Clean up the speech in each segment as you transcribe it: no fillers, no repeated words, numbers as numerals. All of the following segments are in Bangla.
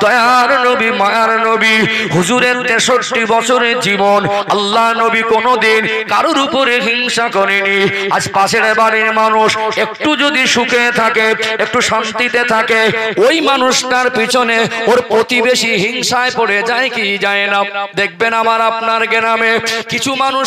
দয়ার নবী মায়ার নবী হুজুরের 63 বছরের জীবন, আল্লাহ নবী কোনোদিন কারোর উপরে হিংসা করেনি। আজ পাশের বাড়ির মানুষ একটু যদি সুখে থাকে, একটু শান্তিতে থাকে, ওই মানুষটার পিছনে ওর প্রতিবেশী হিংসায় পড়ে যায় কি যায় না? দেখবেন আমার আপনার গ্রামে কিছু মানুষ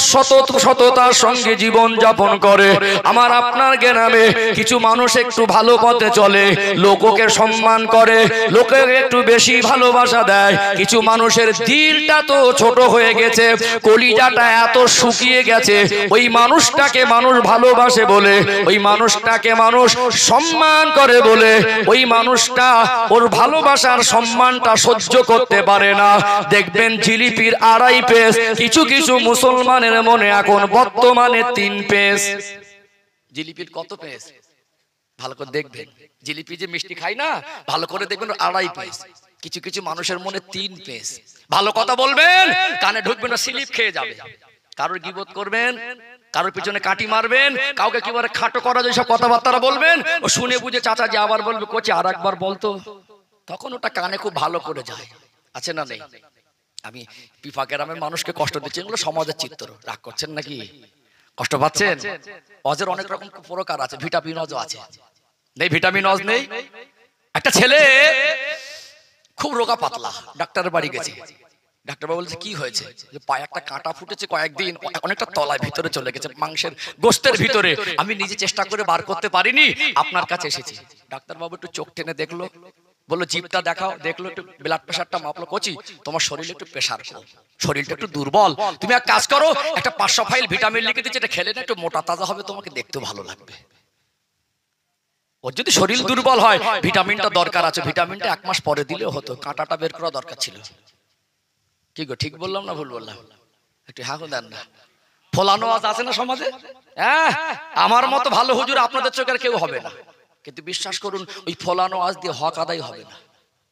সততার সঙ্গে জীবন যাপন করে, আমার আপনার গ্রামে কিছু মানুষ একটু ভালো পথে চলে, লোককে সম্মান করে, লোকে একটু বেশি ভালোবাসা দেয়। কিছু মানুষের দিলটা তো ছোট হয়ে গেছে, কলিজাটা এত শুকিয়ে গেছে, ওই মানুষটাকে মানুষ ভালোবাসে বলে, ওই মানুষটাকে মানুষ সম্মান করে বলে, ওই মানুষটা ওর ভালোবাসার সম্মানটা সহ্য করতে পারে না। দেখবেন জিলিপির 2.5 পেস, কিছু কিছু মুসলমানের মনে এখন বর্তমানে 3 পেস। জিলিপির কত পেস? ভালো করে দেখবেন, জিলিপি যে মিষ্টি খাই না, ভালো করে দেখবেন 2.5 পেস। কিছু কিছু মানুষের মনে 3 পেস। ভালো কথা বলবেন, কানে ঢুকবেন না, স্লিপ খেয়ে যাবে। কারোর গীবত করবেন, কারোর পিছনে কাটি মারবেন, কাউকে কিভাবে খাটো করা যায় সব কথাবার্তা বলবেন, ও শুনে বুঝে চাচা যে আবার বলবে কোচি আর একবার বলতো, তখন ওটা কানে খুব ভালো করে যায়। আছে না নেই? আমি পিফা গ্রামের মানুষকে কষ্ট দিচ্ছি, এগুলো সমাজের চিত্র। রাগ করছেন নাকি? কষ্ট পাচ্ছেন? অজের অনেক রকম প্রকার আছে, ভিটামিন অজ আছে, নেই ভিটামিন অজ নেই? একটা ছেলে খুব রোগা পাতলা, ডাক্তারের বাড়ি গেছে। ডাক্তার বাবু বলছে কি হয়েছে? যে পায়ে একটা কাঁটা ফুটেছে, কয়েকদিন অনেকটা তলায় ভিতরে চলে গেছে, মাংসের গোস্তের ভিতরে, আমি নিজে চেষ্টা করে বার করতে পারিনি, আপনার কাছে এসেছি। ডাক্তার বাবু একটু চোখ টেনে দেখলো, বললো জিভটা দেখাও, দেখলো, একটু ব্লাড প্রেশারটা মাপলো, কোচি তোমার শরীরে একটু প্রেশার, শরীরটা একটু দুর্বল, তুমি এক কাজ করো, একটা 500 ফাইল ভিটামিন লিখে দিচ্ছে, এটা খেলে না, একটু মোটা তাজা হবে, তোমাকে দেখতে ভালো লাগবে। ওর যদি শরীর দুর্বল হয়, ভিটামিনটা দরকার আছে, ভিটামিনটা 1 মাস পরে দিলেও হতো, কাঁটাটা বের করা দরকার ছিল। কি গো, ঠিক বললাম না ভুল বললাম? একটু হাঁকু দেন না। ফলানো আজ আছে না সমাজে? হ্যাঁ, আমার মতো ভালো হুজুর আপনাদের চোখের কেউ হবে না, কিন্তু বিশ্বাস করুন ওই ফলানো আজ দিয়ে হক আদায় হবে না।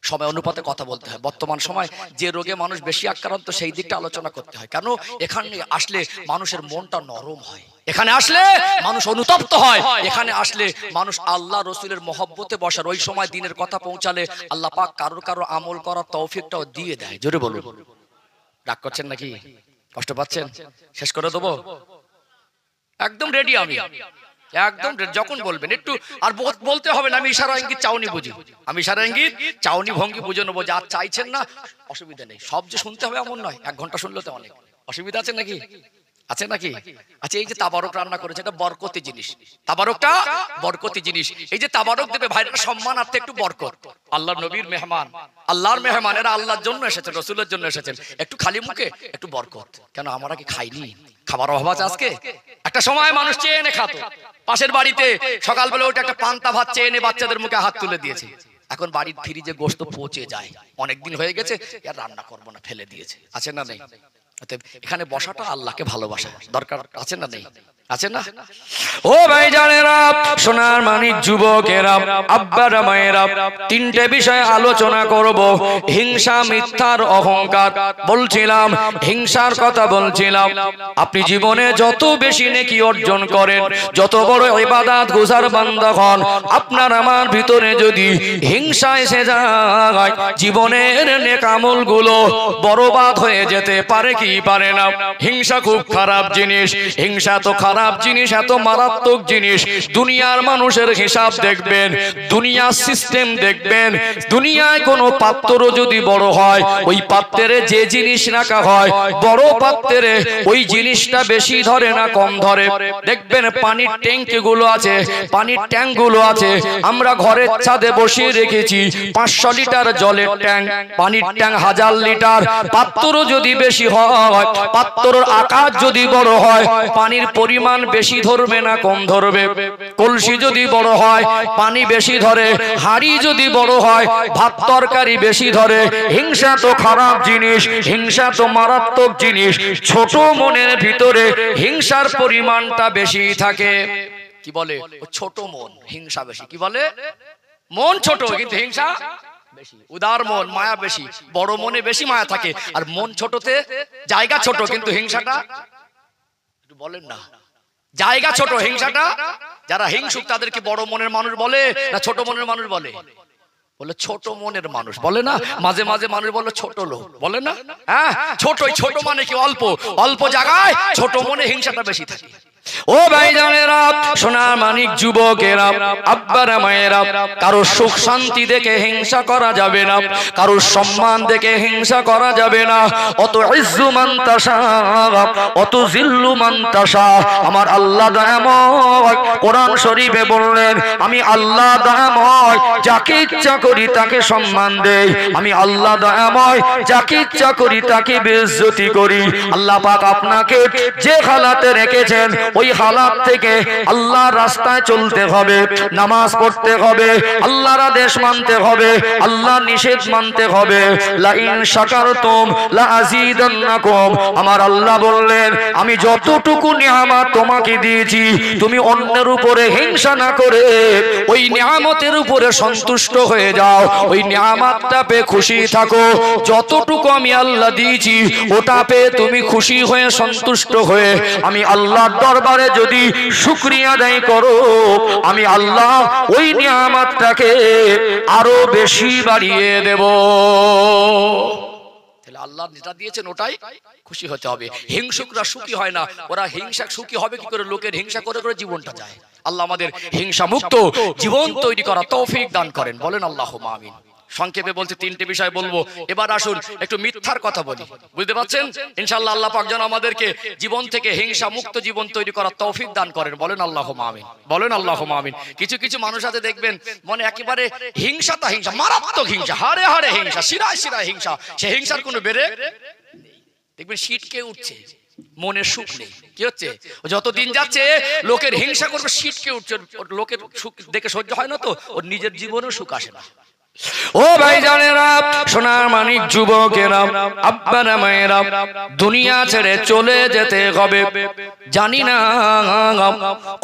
সময় অনুপাতে কথা বলতে হয়। বর্তমান সময় যে রোগে মানুষ বেশি আক্রান্ত, সেই দিকটা আলোচনা করতে হয়। কেন? এখানে আসলে মানুষের মনটা নরম হয়, এখানে আসলে মানুষ অনুতপ্ত হয়, এখানে আসলে মানুষ আল্লাহ রসুলের মহব্বতে বসার, ওই সময় দিনের কথা পৌঁছালে আল্লাহ পাক কারোর কারো আমল করার তৌফিকটাও দিয়ে দেয়। জোরে বলুন। রাগ করছেন নাকি? কষ্ট পাচ্ছেন? শেষ করে দেবো? একদম রেডি আমি, একদম যখন বলবেন একটু, আর বলতে হবে না, আমি ইশারা ইঙ্গিত চাউনি বুঝি, আমি ইশারা ইঙ্গিত চাউনি ভঙ্গি বুঝে নেবো। যে আর চাইছেন না অসুবিধা নেই, সব যে শুনতে হবে এমন নয়, 1 ঘন্টা শুনলে তো অনেক। অসুবিধা আছে নাকি? আছে নাকি? আচ্ছা, এই যে তাবারক রান্না করেছে, এটা বরকতি জিনিস, তাবারকটা বরকতি জিনিস। এই যে তাবারক দেবে ভাইরা, সম্মানার্থে একটু বরকত। আল্লাহর নবীর মেহমান, আল্লাহর মেহমান, এরা আল্লাহর জন্য এসেছেন, রসুলের জন্য এসেছেন, একটু খালি মুখে একটু বরকত। কেন আমরা কি খাইনি? খাবার অভাব আছে আজকে? একটা সময় মানুষ চেয়ে এনে খাতো, পাশের বাড়িতে সকালবেলা ওটা একটা পান্তা ভাত চেয়ে এনে বাচ্চাদের মুখে হাত তুলে দিয়েছে। এখন বাড়ির ফ্রিজে গোশত পচে যায়, অনেকদিন হয়ে গেছে, আর রান্না করবো না, ফেলে দিয়েছে। আছে না নেই? এখানে বসাটা আল্লাহকে ভালোবাসা দরকার, আছে না নেই? আছে না? ও ভাই জানেরা, সোনার মানিক যুবকেরা, আব্বারা মায়েরা, 3টে বিষয়ে আলোচনা করব। হিংসা, মিথ্যার অহংকার বলছিলাম, হিংসার কথা বলছিলাম। আপনি জীবনে যত বেশি নেকি অর্জন করেন, যত বড় ইবাদত গুজার বান্দা হন, আপনার আমার ভিতরে যদি হিংসা এসে যায়, জীবনের নেক আমলগুলো বরবাদ হয়ে যেতে পারে কি পারে না? হিংসা খুব খারাপ জিনিস, হিংসা তো খারাপ জিনিস, এত মারাত্মক জিনিস। দুনিয়ার মানুষের হিসাব দেখবেন, দুনিয়ার সিস্টেম দেখবেন, দুনিয়ায় কোনো পাত্র যদি বড় হয়, ওই পাত্রে যে জিনিস রাখা হয়, বড় পাত্রে ওই জিনিসটা বেশি ধরে না কম ধরে। দেখবেন পানির ট্যাঙ্ক গুলো আছে, পানির ট্যাঙ্ক গুলো আছে, আমরা ঘরের ছাদে বসিয়ে রেখেছি 500 লিটার জলের ট্যাঙ্ক, পানির ট্যাঙ্ক 1000 লিটার। পাত্র যদি বেশি হয়, পাত্রর আকার যদি বড় হয়, পানির পরিমাণ বেশি ধরবে না কম ধরবে? কলসি যদি বড় হয়, পানি বেশি ধরে, হাঁড়ি যদি বড় হয়, ভাত তরকারি বেশি ধরে। হিংসা তো খারাপ জিনিস, হিংসা তো মারাত্মক জিনিস। ছোট মনের ভিতরে হিংসার পরিমাণটা বেশি থাকে। কি বলে? ছোট মন, হিংসা বেশি। কি বলে? মন ছোট কিন্তু হিংসা বেশি। উদার মন, মায়া বেশি। বড় মনে বেশি মায়া থাকে, আর মন ছোটতে জায়গা ছোট কিন্তু হিংসাটা, একটু বলেন না, জায়গা ছোট, হিংসাটা। যারা হিংসুক তাদেরকে বড় মনের মানুষ বলে না ছোট মনের মানুষ বলে? বলে ছোট মনের মানুষ, বলে না মাঝে মাঝে মানুষ বলে ছোট লোক, বলে না? হ্যাঁ, ছোট মানে কি অল্প অল্প জায়গায় ছোট মনে হিংসাটা বেশি থাকে। ও ভাইজানেরা, সোনার মানিক যুবকেরা, আব্বারা মায়েরা, কারো সুখ শান্তি দেখে হিংসা করা যাবে না, কারো সম্মান দেখে হিংসা করা যাবে না। অত ইজ্জু মান তাশা অত জিল্লু মান তাশা, আমার আল্লাহ দয়াময় কোরআন শরীফে বললেন, আমি আল্লাহ দয়াময় যাকে ইচ্ছা করি তাকে সম্মান দেই, আমি আল্লাহ দয়াময় যাকে ইচ্ছা করি তাকে বেইজ্জতি করি। আল্লাহ পাক আপনাকে যে হালাতে রেখেছেন ওই হালাত থেকে আল্লাহর রাস্তায় চলতে হবে, নামাজ পড়তে হবে, আল্লাহর আদেশ মানতে হবে, আল্লাহর নিষেধ মানতে হবে। লা ইন শাকারতুম লা আযীদান্নাকুম, আমার আল্লাহ বললেন, আমি যতটুকু নিয়ামত তোমাকে দিয়েছি তুমি অন্যের উপরে হিংসা না করে ওই নিয়ামতের উপরে সন্তুষ্ট হয়ে যাও, ওই নিয়ামতটা পেয়ে খুশি থাকো। যতটুকু আমি আল্লাহ দিয়েছি ওটা পেয়ে তুমি খুশি হয়ে সন্তুষ্ট হয়ে আমি আল্লাহর দরবারে যদি শুকরিয়া আদায় করো, আমি আল্লাহ ওই নিয়ামতটাকে আরো বেশি বাড়িয়ে দেব। তাহলে আল্লাহ যেটা দিয়েছেন ওটাই খুশি হতে হবে। হিংসুকরা সুখী হয় না, ওরা হিংসা সুখী হবে কি করে? লোকের হিংসা করে করে জীবনটা যায়। আল্লাহ আমাদের হিংসা মুক্ত জীবন তৈরি করা তৌফিক দান করেন, বলেন আল্লাহুম্মা আমিন। সংক্ষেপে বলতে তিনটে বিষয় বলবো। এবার আসুন একটু মিথ্যার কথা বলি, বুঝতে পারছেন? ইনশাআল্লাহ আল্লাহ পাক যেন আমাদেরকে জীবন থেকে হিংসা মুক্ত জীবন তৈরি করার তৌফিক দান করেন, বলেন আল্লাহুম্মা আমিন, বলেন আল্লাহুম্মা আমিন। কিছু কিছু মানুষ আছে দেখবেন মনে একেবারে হিংসাটা হিংসা, মারাত্মক হিংসা, হাড়ে হাড়ে হিংসা, শিরায় শিরায় হিংসা, সে হিংসার কোনো বেড়ে দেখবেন শীতকে উঠছে, মনে সুখ নেই। কি হচ্ছে? যতদিন যাচ্ছে লোকের হিংসা করবে, শীতকে উঠছে, লোকের সুখ দেখে সহ্য হয় না, তো ওর নিজের জীবনেও সুখ আসে না। ও ভাইজানেরা, সোনার মানিক যুবকেরা, আব্বারা মায়েরা, দুনিয়া ছেড়ে চলে যেতে হবে। জানি না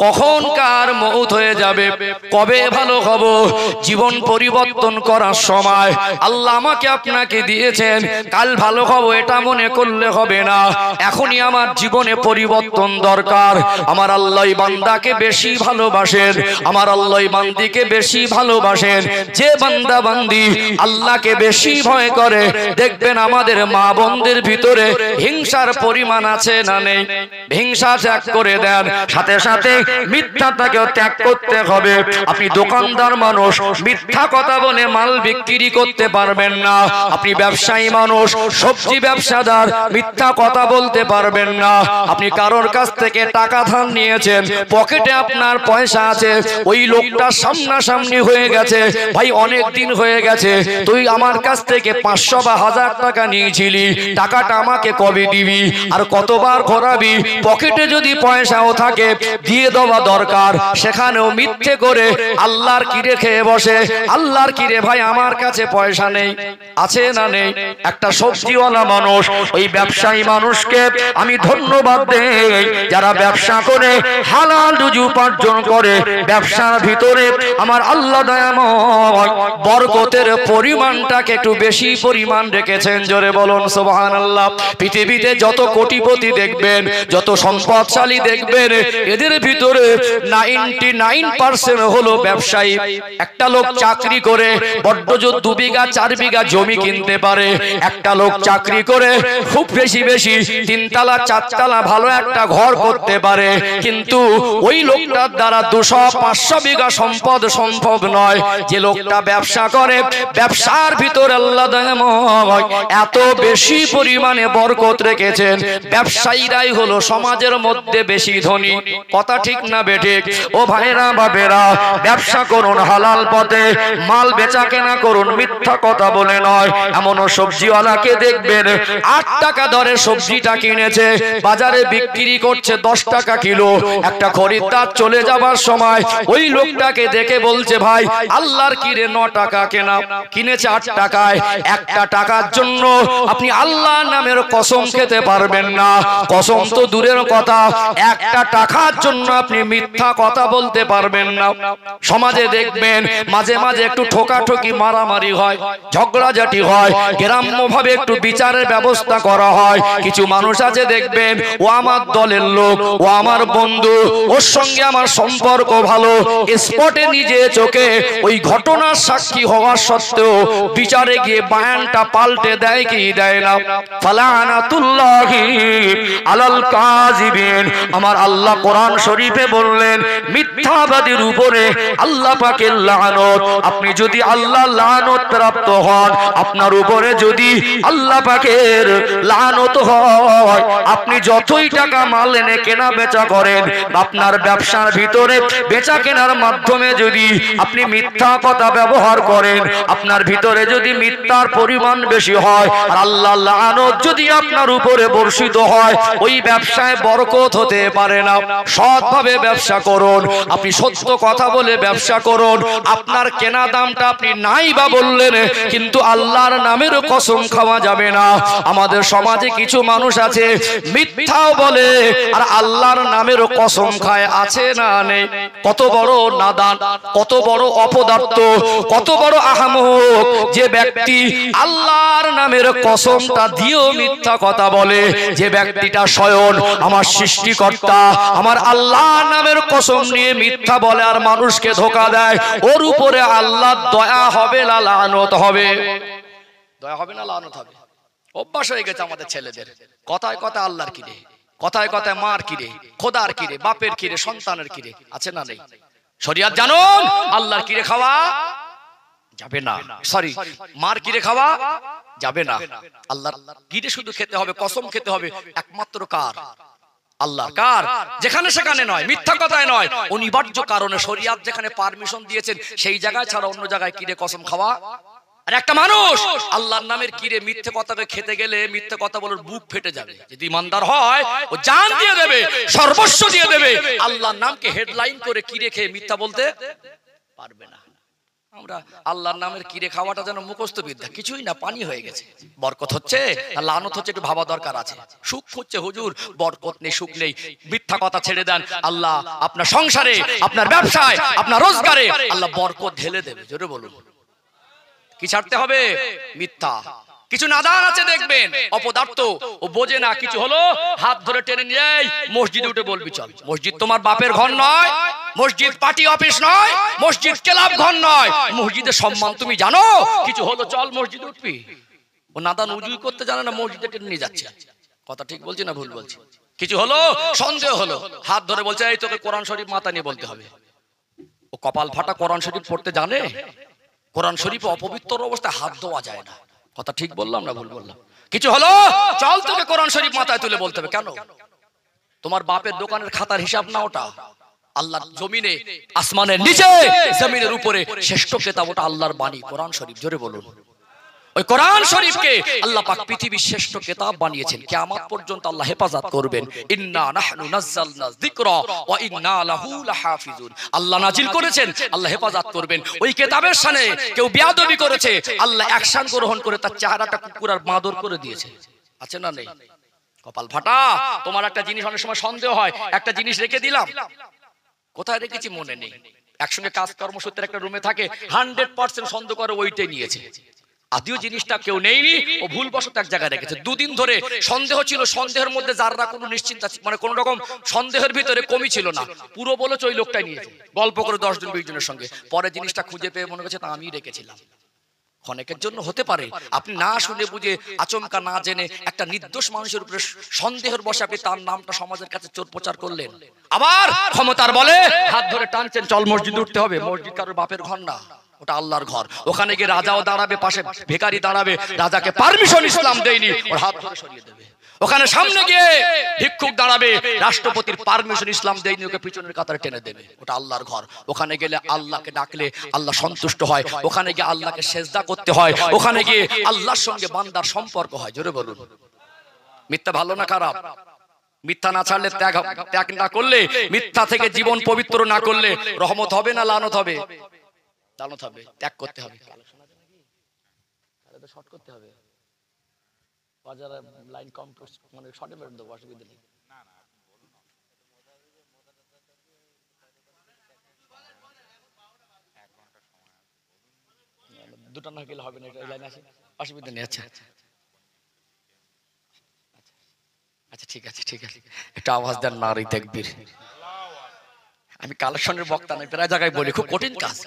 কখন কার মউত হয়ে যাবে, কবে ভালো হব। জীবন পরিবর্তন করার সময় আল্লাহ আমাকে আপনাকে দিয়েছেন, কাল ভালো হব এটা মনে করলে হবে না। এখনই আমার জীবনে পরিবর্তন দরকার। আমার আল্লাহ বান্দাকে বেশি ভালোবাসেন, আমার আল্লাহ বান্দিকে বেশি ভালোবাসেন। যে বান্দা বান্দি আল্লাহকে বেশি ভয় করে, দেখবেন আমাদের মা বোনদের ভিতরে হিংসার পরিমাণ আছে না নেই? হিংসা ত্যাগ করে দেন, সাথে সাথে মিথ্যাটাকেও ত্যাগ করতে হবে। আপনি দোকানদার মানুষ, মিথ্যা কথা বলে মাল বিক্রি করতে পারবেন না। আপনি ব্যবসায়ী মানুষ, সবজি ব্যবসাদার, মিথ্যা কথা বলতে পারবেন না। আপনি কারোর কাছ থেকে টাকা ধার নিয়েছেন, পকেটে আপনার পয়সা আছে, ওই লোকটা সামনাসামনি হয়ে গেছে, ভাই অনেক দিন হয়ে গেছে, তুই আমার কাছ থেকে 500 বা 1000 টাকা নিয়েছিলি, টাকাটা আমাকে কবে দিবি আর কতবার ঘোরাবি? পকেটে যদি পয়সাও থাকে দিয়ে দেওয়া দরকার, সেখানেও মিথ্যে করে আল্লাহর কিরে খেয়ে বসে। আল্লাহর কিরে ভাই আমার কাছে পয়সা নেই, আছে না নেই? একটা সবজিওয়ালা মানুষ, ওই ব্যবসায়ী মানুষকে আমি ধন্যবাদ দেই যারা ব্যবসা করে হালাল রুজি উপার্জন করে। ব্যবসার ভিতরে আমার আল্লাহ দয়াময় বরকতের পরিমাণটাকে একটু বেশি পরিমাণ রেখেছেন, জোরে বলুন সুবহানাল্লাহ। পৃথিবীতে যত কোটিপতি দেখবেন, যত সম্পদশালী দেখবেন, এদের ভিতরে 99% হলো ব্যবসায়ী। একটা লোক চাকরি করে বড্ড জোর 2 বিঘা 4 বিঘা জমি কিনতে পারে, একটা লোক চাকরি করে খুব বেশি বেশি 3 তলা 4 তলা ভালো একটা ঘর করতে পারে, কিন্তু ওই লোকটার দ্বারা 200-500 বিঘা সম্পদ সম্ভব নয়। যে লোকটা ব্যবসা করে, ব্যবসার ভিতর আল্লাহ এত বেশি পরিমাণে বরকত রেখেছেন, ব্যবসায়ীরাই হলো সমাজের মধ্যে বেশি ধনী। কথা ঠিক না বেঠিক? ও ভাইরা বাবেরা, ব্যবসা করুন হালাল পথে, মাল বেচা কেনা করুন, মিথ্যা কথা বলে নয়। এমনও সবজিওয়ালাকে দেখবেন 8 টাকা দরে সবজিটা কিনেছে, বাজারে বিক্রি করছে 10 টাকা কিলো। একটা খরিদ্দার চলে যাবার সময় ওই লোকটাকে দেখে বলছে, ভাই আল্লাহর কিরে 9 টাকা কেনা, কিনেছে 8 টাকায়। 1 টাকার জন্য আপনি আল্লাহর নামের কসম খেতে পারবেন না। কসম তো দূরের কথা, 1 টাকার জন্য আপনি মিথ্যা কথা বলতে পারবেন না। সমাজে দেখবেন মাঝে মাঝে একটু ঠোকাঠকি, মারামারি হয়, ঝগড়াঝাটি হয়, গ্রাম্যভাবে একটু বিচারের ব্যবস্থা করা হয়। কিছু মানুষ আছে দেখবেন, ও আমার দলের লোক, ও আমার বন্ধু, ওর সঙ্গে আমার সম্পর্ক ভালো, স্পটে নিজে চোখে ওই ঘটনার সাক্ষী হওয়া সত্ত্বেও বিচারে গিয়ে বয়ানটা পাল্টে দেয় কি দেয় না? ফালানাতুল্লাহি আলাল কাযিবিন। আমার আল্লাহ কোরআন শরীফে বললেন মিথ্যাবাদীর উপরে আল্লাহ পাকের লানত। আপনি যদি আল্লাহ লানত প্রাপ্ত হন, আপনার উপরে যদি আল্লাহ পাকের লানত হয়, আপনি যতই টাকা মাল এনে কেনা বেচা করেন, আপনার ব্যবসার ভিতরে বেচা কেনার মাধ্যমে যদি আপনি মিথ্যা কথা ব্যবহার করেন, আপনার ভিতরে যদি মিথ্যার পরিমাণ বেশি হয়, আর আল্লাহ লানত যদি আপনার উপরে বর্ষিত হয়, ওই ব্যবসায় বরকত হতে পারে না। সৎভাবে ব্যবসা করুন, আপনি সত্য কথা বলে ব্যবসা করুন। আপনার কেনা দামটা আপনি নাই বা বললেন, কিন্তু আল্লাহর নামের কসম খাওয়া যাবে না। আমাদের সমাজে কিছু মানুষ আছে মিথ্যাও বলে আর আল্লাহর নামের কসম খায়, আছে না নেই? কত বড় নাদান, কত বড় অপদার্থ, কত বড় আহামক যে ব্যক্তি আল্লাহর নামের কসমটা দিয়েও মিথ্যা কথা বলে। যে ব্যক্তিটা স্বয়ং আমার সৃষ্টিকর্তা আমার আল্লাহর নামের কসম নিয়ে মিথ্যা বলে আর মানুষকে ধোঁকা দেয়, ওর উপরে আল্লাহর দয়া হবে না লানত হবে? দয়া হবে না লানত হবে? অভ্যাস হয়ে গেছে আমাদের ছেলেদের, কথায় কথায় আল্লাহর কিরে, কথায় কথায় মার কিরে, খোদার কিরে, বাপের কিরে, সন্তানের কিরে, আছে না নেই? শরিয়াত জানুন, আল্লাহর কিরে খাওয়া যাবে না, সরি মার কিরে খাওয়া যাবে না। আল্লাহর কিরে শুধু খেতে হবে, কসম খেতে হবে একমাত্র কার? আল্লাহ। কার? যেখানে সেখানে নয়, মিথ্যা কথায় নয়, অনিবার্য কারণে শরিয়াত যেখানে পারমিশন দিয়েছেন সেই জায়গায় ছাড়া অন্য জায়গায় কিরে কসম খাওয়া। আর একটা মানুষ আল্লাহর নামের কিরে মিথ্যে কথাকে খেতে গেলে মিথ্যে কথা বলার বুক ফেটে যাবে। যদি ইমানদার হয় ও জান দিয়ে দেবে, সর্বস্ব দিয়ে দেবে, আল্লাহর নামকে হেডলাইন করে কিরে খেয়ে মিথ্যা বলতে পারবে না। আমরা আল্লাহর নামের কিরে খাওয়াটা যেন মুখস্থ বিদ্যা, কিছুই না, পানি হয়ে গেছে। বরকত হচ্ছে আর লানত হচ্ছে একটু ভাবা দরকার আছে। সুখ হচ্ছে হুজুর, বরকত নেই, সুখ নেই, মিথ্যা কথা ছেড়ে দেন, আল্লাহ আপনার সংসারে, আপনার ব্যবসায়, আপনার রোজগারে আল্লাহ বরকত ঢেলে দেবে। জোরে বলুন, কি ছাড়তে হবে? মিথ্যা। কিছু নাদান আছে দেখবেন অপদার্থ, ও বোঝে না কিছু হলো হাত ধরে টেনে নিয়ে মসজিদে উঠে বলবি চল। মসজিদ তোমার বাপের ঘর নয়, মসজিদ পার্টি অফিস নয়, মসজিদ ক্লাব ঘর নয়, মসজিদের সম্মান তুমি জানো? কিছু হলো চল মসজিদে উঠবি। ও নাদান উজুই করতে জানে না, মসজিদে টেনে নিয়ে যাচ্ছে। কথা ঠিক বলছি না ভুল বলছি? কিছু হলো, সন্দেহ হলো, হাত ধরে বলছে এই তোকে কোরআন শরীফ মাথা নিয়ে বলতে হবে। ও কপাল ফাটা কোরআন শরীফ পড়তে জানে? কোরআন শরীফে অপবিত্র অবস্থায় হাত দেওয়া যায় না। কথা ঠিক বললাম না ভুল বললাম? কিছু হলো চল তোকে কোরআন শরীফ মাথায় তুলে বলতে হবে। কেন? তোমার বাপের দোকানের খাতার হিসাব না ওটা? আল্লাহর জমিনে, আসমানের নিচে, জমিনের উপরে শ্রেষ্ঠ কিতাব ওটা আল্লাহর বাণী কোরআন শরীফ। জোরে বলুন। ওই কোরআন শরীফকে আল্লাহ পাক পৃথিবীর শ্রেষ্ঠ কিতাব বানিয়েছেন। কিয়ামত পর্যন্ত আল্লাহ হেফাজত করবেন। ইন্না নাহনু নাযালনা যিকরা ওয়া ইন্না লাহু লাহাফিজুন। আল্লাহ নাজিল করেছেন, আল্লাহ হেফাজত করবেন। ওই কিতাবের শানে কেউ বেয়াদবি করেছে, আল্লাহ অ্যাকশন গ্রহণ করে তার চেহারাটা কুকুর আর বাঁদর করে দিয়েছে। আছে না নেই? কপাল ফাটা। তোমার একটা জিনিস অনেক সময় সন্দেহ হয়, একটা জিনিস রেখে দিলাম, কোথায় রেখেছি মনে নেই, একসঙ্গে কাজ কর্মসূত্রে একটা রুমে থাকে, 100% সন্দেহ করে ওইটাই নিয়েছে। আদিও জিনিসটা কেউ নেইনি, ও ভুলবশত এক জায়গায় রেখেছে। দুদিন ধরে সন্দেহ ছিল, সন্দেহের মধ্যে যারা কোনো নিশ্চিন্তা, মানে কোন রকম সন্দেহের ভিতরে কমই ছিল না। পুরো বলেছে ওই লোকটাই নিয়েছে, গল্প করে 10 জন 20 জনের সঙ্গে। পরে জিনিসটা খুঁজে পেয়ে মনে করছে তা আমি রেখেছিলাম। অনেকের জন্য হতে পারে আপনি না শুনে বুঝে আচমকা না জেনে একটা নির্দোষ মানুষের উপরে সন্দেহের বসে আপনি তার নামটা সমাজের কাছে চোর প্রচার করলেন। আবার ক্ষমতার বলে হাত ধরে টানছেন চল মসজিদে উঠতে হবে। মসজিদ কারোর বাপের ঘর না, ওটা আল্লাহর ঘর। ওখানে গিয়ে রাজাও দাঁড়াবে, পাশে ভিখারি দাঁড়াবে, রাজাকে পারমিশন ইসলাম দেয়নি, ওর হাত ধরে সরিয়ে দেবে। ওখানে সামনে গিয়ে ভিক্ষুক দাঁড়াবে, রাষ্ট্রপতির পারমিশন ইসলাম দেয়নি, ওকে পিছনের কাতারে টেনে দেবে, ওটা আল্লাহর ঘর। ওখানে গেলে আল্লাহকে ডাকলে আল্লাহ সন্তুষ্ট হয়, ওখানে গিয়ে আল্লাহকে সেজদা করতে হয়, ওখানে গিয়ে আল্লাহর সঙ্গে বান্দার সম্পর্ক হয়। জোরে বলুন। মিথ্যা ভালো না খারাপ? মিথ্যা না ছাড়লে, ত্যাগ না করলে, মিথ্যা থেকে জীবন পবিত্র না করলে রহমত হবে না লানত হবে? লানত হবে। ত্যাগ করতে হবে, শর্ট করতে হবে। বাজারে লাইন কম, মানে শর্টে মেরে দেবো, অসুবিধা নেই। দুটো না গেলে হবে না, এটা লাইন আছে, অসুবিধা নেই। আচ্ছা আচ্ছা ঠিক আছে ঠিক আছে, একটা আওয়াজ দেন নারী তাকবীর। আমি কালেকশনের বক্তা নই, প্রায় জায়গায় বলি খুব কঠিন কাজ,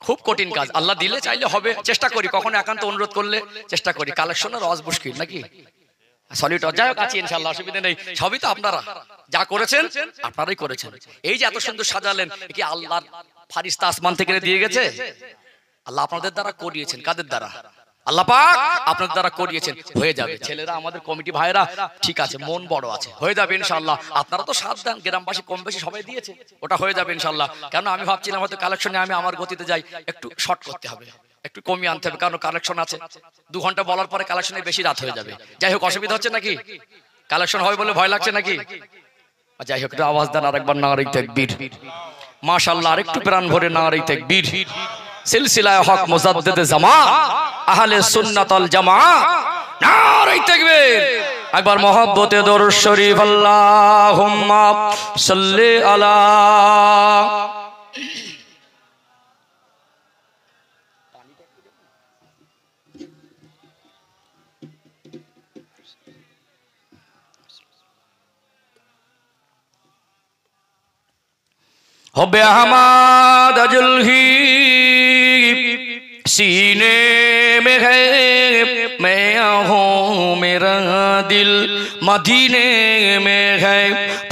খুব কঠিন কাজ, আল্লাহ দিলে চাইলে হবে, চেষ্টা করি, কখনো একান্ত অনুরোধ করলে চেষ্টা করি। কালেকশনের রস মুশকিল নাকি সলিড যাই হোক আছে ইনশাআল্লাহ, অসুবিধা নেই। সবই তো আপনারা যা করেছেন আপনারাই করেছেন। এই যে এত সুন্দর সাজালেন, কি আল্লাহর ফারিস্তা আসমান থেকে দিয়ে গেছে? আল্লাহ আপনাদের দ্বারা করিয়েছেন। কাদের দ্বারা? আল্লাহ পাক আপনাদের দ্বারা করিয়েছেন। হয়ে যাবে। ছেলেরা আমাদের কমিটি ভাইরা ঠিক আছে, মন বড় আছে, হয়ে যাবে ইনশাআল্লাহ। আপনারা তো সাথ দেন, গ্রামবাসী কম বেশি সবাই দিয়েছে, ওটা হয়ে যাবে ইনশাআল্লাহ। কেন আমি ভাবছিলাম হয়তো কালেকশনে আমি আমার গতিতে যাই, একটু শর্ট করতে হবে, একটু কমিয়ে আনতে হবে, কারণ কালেকশন আছে। 2 ঘন্টা বলার পরে কালেকশনে বেশি রাত হয়ে যাবে। যাই হোক, অসুবিধা হচ্ছে নাকি? কালেকশন হবে বলে ভয় লাগছে নাকি? যাই হোক, একটু আওয়াজ দেন আরেকবার, নারে তাকবীর। মাশাআল্লাহ, আরেকটু প্রাণ ভরে নারে তাকবীর। সিলসিলায়ে হক মুজাদ্দিদে জামা আহলে সুন্নাত ওয়াল জামাআহ, নারে তাকবীর। একবার মহব্বতে দরুদ শরীফ, আল্লাহুম্মা সাল্লি আলা। हो बेहमाद अजल ही सीने में है, मैं हूँ मेरा दिल मदीने में है।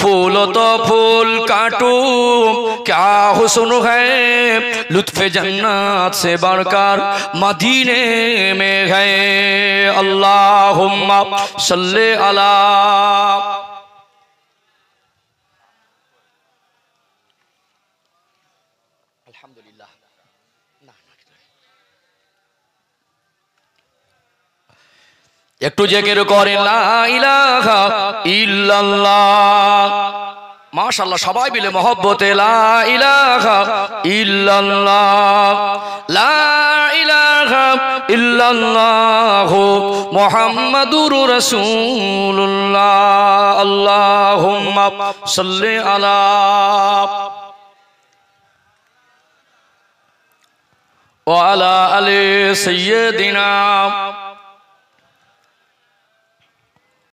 फूल तो फूल काटू क्या हुस्न है, लुत्फ़े जन्नत से बढ़कर मदीने में है। अल्लाहुम्मा सल्ले अला। একটু জিকির করে লা ইলাহা ইল্লাল্লাহ। মাশাআল্লাহ, সবাই মিলে মহব্বতে লা ইলাহা ইল্লাল্লাহ, লা ইলাহা ইল্লাল্লাহ মুহাম্মাদুর রাসূলুল্লাহ। আল্লাহুম্মা সাল্লি আলা ওয়া আলা আলি সাইয়্যিদিনা